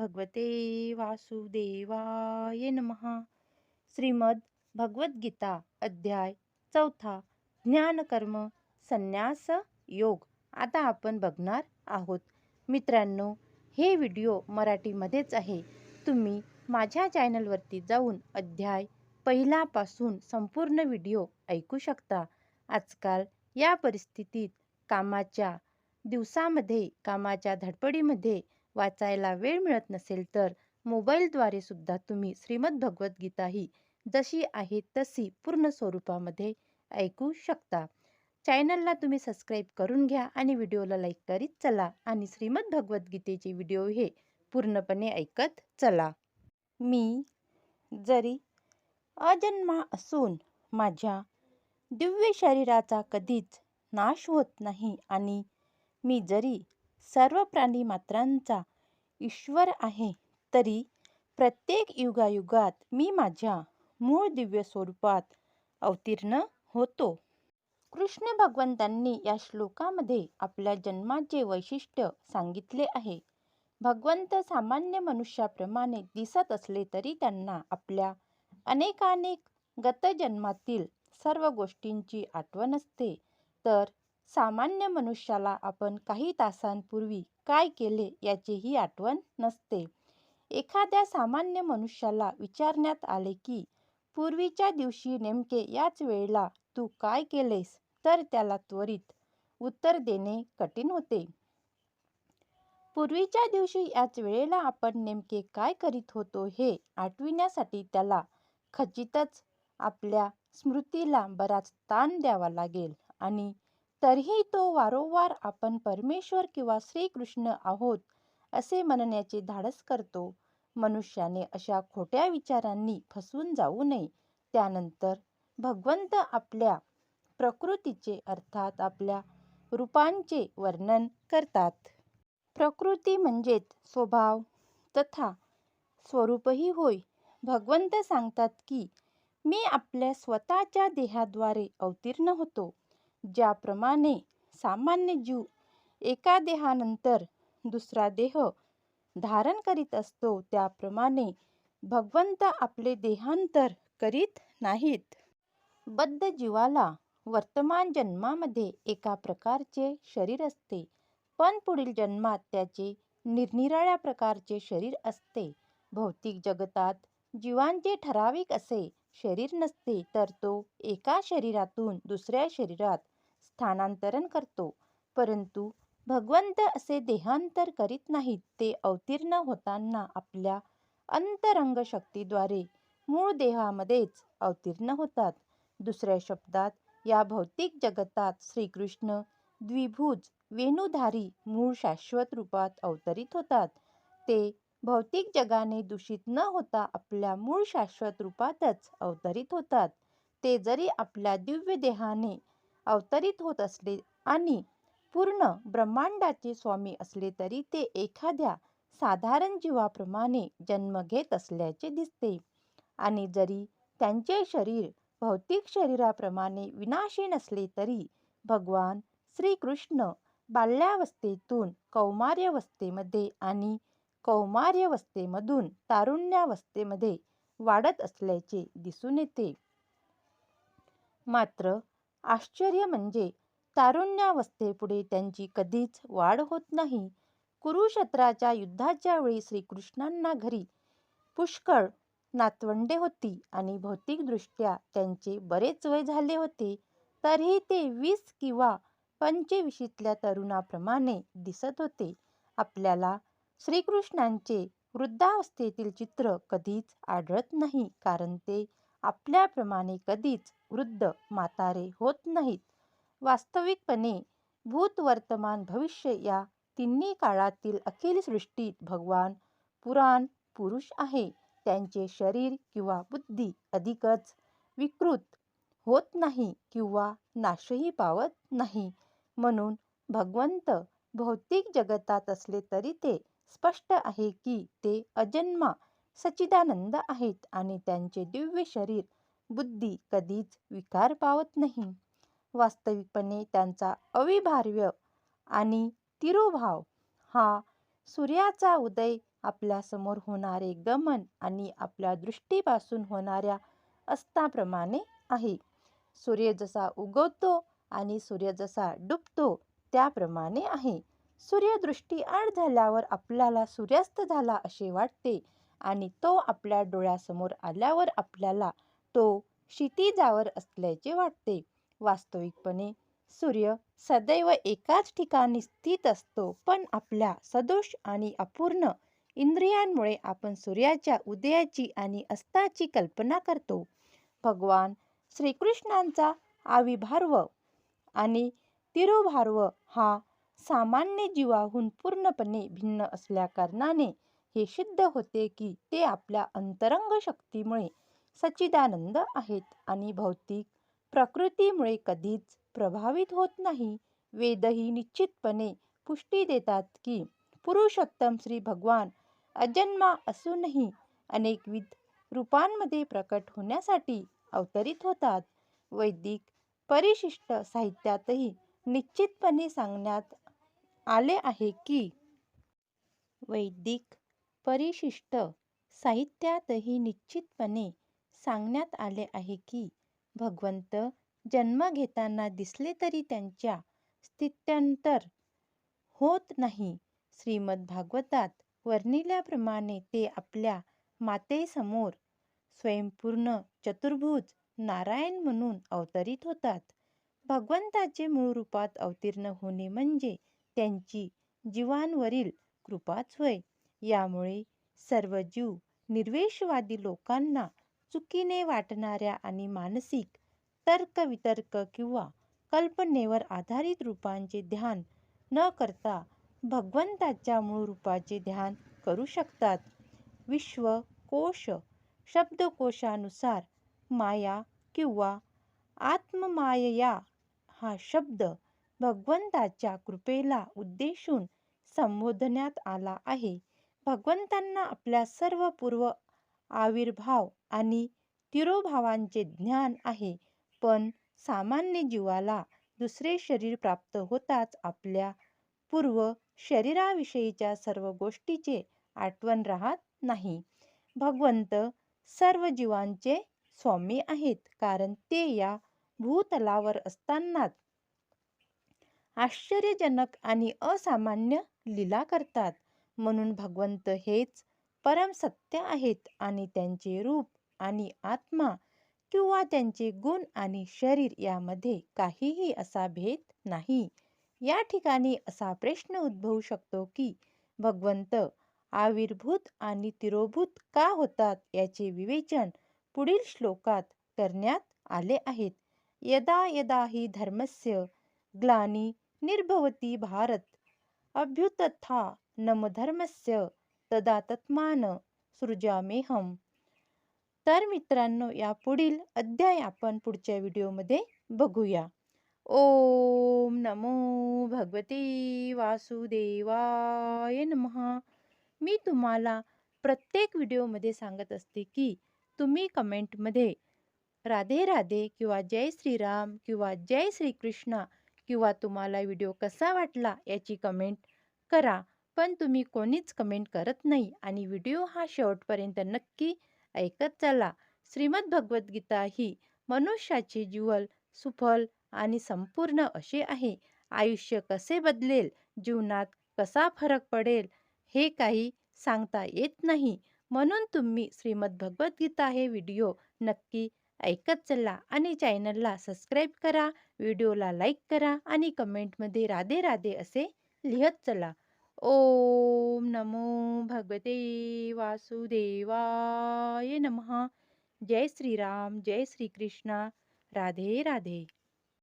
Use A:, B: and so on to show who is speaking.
A: भगवते वासुदेवाय नमः. श्रीमद भगवद्गीता अध्याय 4 ज्ञानकर्म संन्यास योग. आता आपण बघणार आहोत. मित्रांनो, हे व्हिडिओ मराठीमध्येच आहे. तुम्ही माझ्या चॅनलवरती जाऊन अध्याय पहिल्यापासून संपूर्ण व्हिडिओ ऐकू शकता. आजकाल या परिस्थितीत कामाच्या दिवसामध्ये, कामाच्या धडपडीमध्ये वाचायला वेळ मिळत नसेल तर मोबाईलद्वारे सुद्धा तुम्ही श्रीमद भगवद्गीता ही जशी आहे तशी पूर्ण स्वरूपामध्ये ऐकू शकता. चॅनलला तुम्ही सबस्क्राईब करून घ्या आणि व्हिडिओला लाईक करीत चला आणि श्रीमद भगवद्गीतेचे व्हिडिओ हे पूर्णपणे ऐकत चला. मी जरी अजन्मा असून माझ्या दिव्य शरीराचा कधीच नाश होत नाही आणि मी जरी सर्व प्राणी मात्रांचा ईश्वर आहे, तरी प्रत्येक युगायुगात मी माझ्या मूळ दिव्य स्वरूपात अवतीर्ण होतो. कृष्ण भगवंतांनी या श्लोकामध्ये आपल्या जन्माचे वैशिष्ट्य सांगितले आहे. भगवंत सामान्य मनुष्याप्रमाणे दिसत असले तरी त्यांना आपल्या अनेकानेक गतजन्मातील सर्व गोष्टींची आठवण असते. तर सामान्य मनुष्याला आपण काही तासांपूर्वी काय केले याचीही आठवण नसते. एखाद्या सामान्य मनुष्याला विचारण्यात आले की पूर्वीच्या दिवशी नेमके याच वेळेला तू काय केलेस, तर त्याला त्वरित उत्तर देणे कठीण होते. पूर्वीच्या दिवशी याच वेळेला आपण नेमके काय करीत होतो हे आठविण्यासाठी त्याला खचितच आपल्या स्मृतीला बराच ताण द्यावा लागेल आणि तरीही तो वारंवार आपण परमेश्वर किंवा श्रीकृष्ण आहोत असे म्हणण्याचे धाडस करतो. मनुष्याने अशा खोट्या विचारांनी फसवून जाऊ नये. त्यानंतर भगवंत आपल्या प्रकृतीचे अर्थात आपल्या रूपांचे वर्णन करतात. प्रकृती म्हणजेच स्वभाव तथा स्वरूपही होय. भगवंत सांगतात की मी आपल्या स्वतःच्या देहाद्वारे अवतीर्ण होतो. ज्याप्रमाणे सामान्य जीव एका देहानंतर दुसरा देह धारण करीत असतो, त्याप्रमाणे भगवंत आपले देहांतर करीत नाहीत. बद्ध जीवाला वर्तमान जन्मामध्ये एका प्रकारचे शरीर असते, पण पुढील जन्मात त्याचे निरनिराळ्या प्रकारचे शरीर असते. भौतिक जगतात जीवांचे ठराविक असे शरीर नसते, तर तो एका शरीरातून दुसऱ्या शरीरात स्थानांतरण करतो. परंतु भगवंत असे देहांतर करीत नाहीत. ते अवतीर्ण होताना आपल्या अंतरंग शक्तीद्वारे मूळ देहामध्येच अवतीर्ण होतात. दुसऱ्या शब्दात या भौतिक जगतात श्रीकृष्ण द्विभुज वेणुधारी मूळ शाश्वत रूपात अवतरित होतात. ते भौतिक जगाने दूषित न होता आपल्या मूळ शाश्वत रूपातच अवतरित होतात. ते जरी आपल्या दिव्य देहाने अवतरित होत असले आणि पूर्ण ब्रह्मांडाचे स्वामी असले तरी ते एखाद्या साधारण जीवाप्रमाणे जन्म घेत असल्याचे दिसते. आणि जरी त्यांचे शरीर भौतिक शरीराप्रमाणे विनाशी नसले तरी भगवान श्रीकृष्ण बाल्यावस्थेतून कौमार्यावस्थेमध्ये आणि कौमार्यावस्थेमधून तारुण्यावस्थेमध्ये वाढत असल्याचे दिसून येते. मात्र आश्चर्य म्हणजे तारुण्यावस्थेपुढे त्यांची कधीच वाढ होत नाही. कुरुक्षेत्राच्या युद्धाच्या वेळी श्रीकृष्णांना घरी पुष्कळ नातवंडे होती आणि भौतिकदृष्ट्या त्यांचे बरेच वय झाले होते, तरीही ते 20 किंवा 25ल्या तरुणाप्रमाणे दिसत होते. आपल्याला श्रीकृष्णांचे वृद्धावस्थेतील चित्र कधीच आढळत नाही, कारण ते आपल्याप्रमाणे कधीच वृद्ध म्हातारे होत नाहीत. वास्तविकपणे भूत वर्तमान भविष्य या तिन्ही काळातील अखिल सृष्टीत भगवान पुराण पुरुष आहे. त्यांचे शरीर किंवा बुद्धी अधिकच विकृत होत नाही किंवा नाशही पावत नाही. म्हणून भगवंत भौतिक जगतात असले तरी ते स्पष्ट आहे की ते अजन्मा सच्चिदानंद आहेत आणि त्यांचे दिव्य शरीर बुद्धी कधीच विकार पावत नाही. वास्तविकपणे त्यांचा अविभार्य आणि तिरोभाव हा सूर्याचा उदय आपल्यासमोर होणारे गमन आणि आपल्या दृष्टीपासून होणाऱ्या अस्ताप्रमाणे आहे. सूर्य जसा उगवतो आणि सूर्य जसा डुबतो त्याप्रमाणे आहे. सूर्यदृष्टीआड झाल्यावर आपल्याला सूर्यास्त झाला असे वाटते आणि तो आपल्या डोळ्यासमोर आल्यावर आपल्याला तो क्षितिजावर असल्याचे वाटते. वास्तविकपणे सूर्य सदैव एकाच ठिकाणी स्थित असतो, पण आपल्या सदोष आणि अपूर्ण इंद्रियांमुळे आपण सूर्याच्या उदयाची आणि अस्ताची कल्पना करतो. भगवान श्रीकृष्णांचा आविर्भाव आणि तिरोभाव हा सामान्य जीवाहून पूर्णपणे भिन्न असल्याकारणाने हे सिद्ध होते की ते आपल्या अंतरंग शक्तीमुळे सच्चिदानंद आहेत आणि भौतिक प्रकृतीमुळे कधीच प्रभावित होत नाही. वेदही निश्चितपणे पुष्टी देतात की पुरुषोत्तम श्री भगवान अजन्मा असूनही अनेकविध रूपांमध्ये प्रकट होण्यासाठी अवतरित होतात. वैदिक परिशिष्ट साहित्यातही निश्चितपणे सांगण्यात आले आहे की वैदिक परिशिष्ट साहित्यातही निश्चितपणे सांगण्यात आले आहे की भगवंत जन्म घेताना दिसले तरी त्यांच्या स्थित्यंतर होत नाही. श्रीमद भागवतात वर्णिल्याप्रमाणे ते आपल्या मातेसमोर स्वयंपूर्ण चतुर्भुज नारायण म्हणून अवतरित होतात. भगवंताचे मूळ रूपात अवतीर्ण होणे म्हणजे त्यांची जीवांवरील कृपाच होय. यामुळे सर्व जीव निर्वेशवादी लोकांना चुकीने वाटणाऱ्या आणि मानसिक तर्कवितर्क किंवा कल्पनेवर आधारित रूपांचे ध्यान न करता भगवंताच्या मूळ रूपाचे ध्यान करू शकतात. विश्वकोश शब्दकोशानुसार माया किंवा आत्ममायया हा शब्द भगवंताच्या कृपेला उद्देशून संबोधण्यात आला आहे. भगवंतांना आपल्या सर्व पूर्व आविर्भाव आणि तिरोभावांचे ज्ञान आहे, पण सामान्य जीवाला दुसरे शरीर प्राप्त होताच आपल्या पूर्व शरीराविषयीच्या सर्व गोष्टीचे आठवण राहत नाही. भगवंत सर्व जीवांचे स्वामी आहेत, कारण ते या भूतलावर असतानाच आश्चर्यजनक आणि असामान्य लीला करतात. म्हणून भगवंत हेच परम सत्य आहेत आणि त्यांचे रूप आणि आत्मा किंवा त्यांचे गुण आणि शरीर यामध्ये काहीही असा भेद नाही. या ठिकाणी असा प्रश्न उद्भवू शकतो की भगवंत आविर्भूत आणि तिरोभूत का होतात याचे विवेचन पुढील श्लोकात करण्यात आले आहेत. यदा यदा हि धर्मस्य ग्लानी निर्भवती भारत अभ्युत्थानमधर्मस्य तदा तत्मान सृजाम्यहम्. तर मित्रांनो, या पुढील अध्याय आपण पुढच्या व्हिडिओमध्ये बघूया. ओम नमो भगवते वासुदेवाय नमः. मी तुम्हाला प्रत्येक व्हिडिओमध्ये सांगत असते की तुम्ही कमेंटमध्ये राधे राधे किंवा जय श्रीराम किंवा जय श्रीकृष्ण किंवा तुम्हाला व्हिडिओ कसा वाटला याची कमेंट करा. पण तुम्ही कोणीच कमेंट करत नाही आणि व्हिडिओ हा शेवटपर्यंत नक्की ऐकत चला. श्रीमद भगवद्गीता ही मनुष्याचे जीवन सुफल आणि संपूर्ण असे आहे. आयुष्य कसे बदलेल, जीवनात कसा फरक पडेल हे काही सांगता येत नाही. म्हणून तुम्ही श्रीमद भगवद्गीता हे व्हिडिओ नक्की ऐकत चला आणि चॅनलला सबस्क्राईब करा, व्हिडिओला लाईक करा आणि कमेंटमध्ये राधे राधे असे लिहत चला. ओम नमो भगवते वासुदेवाय नमः. जय श्रीराम, जय श्रीकृष्ण. राधे राधे.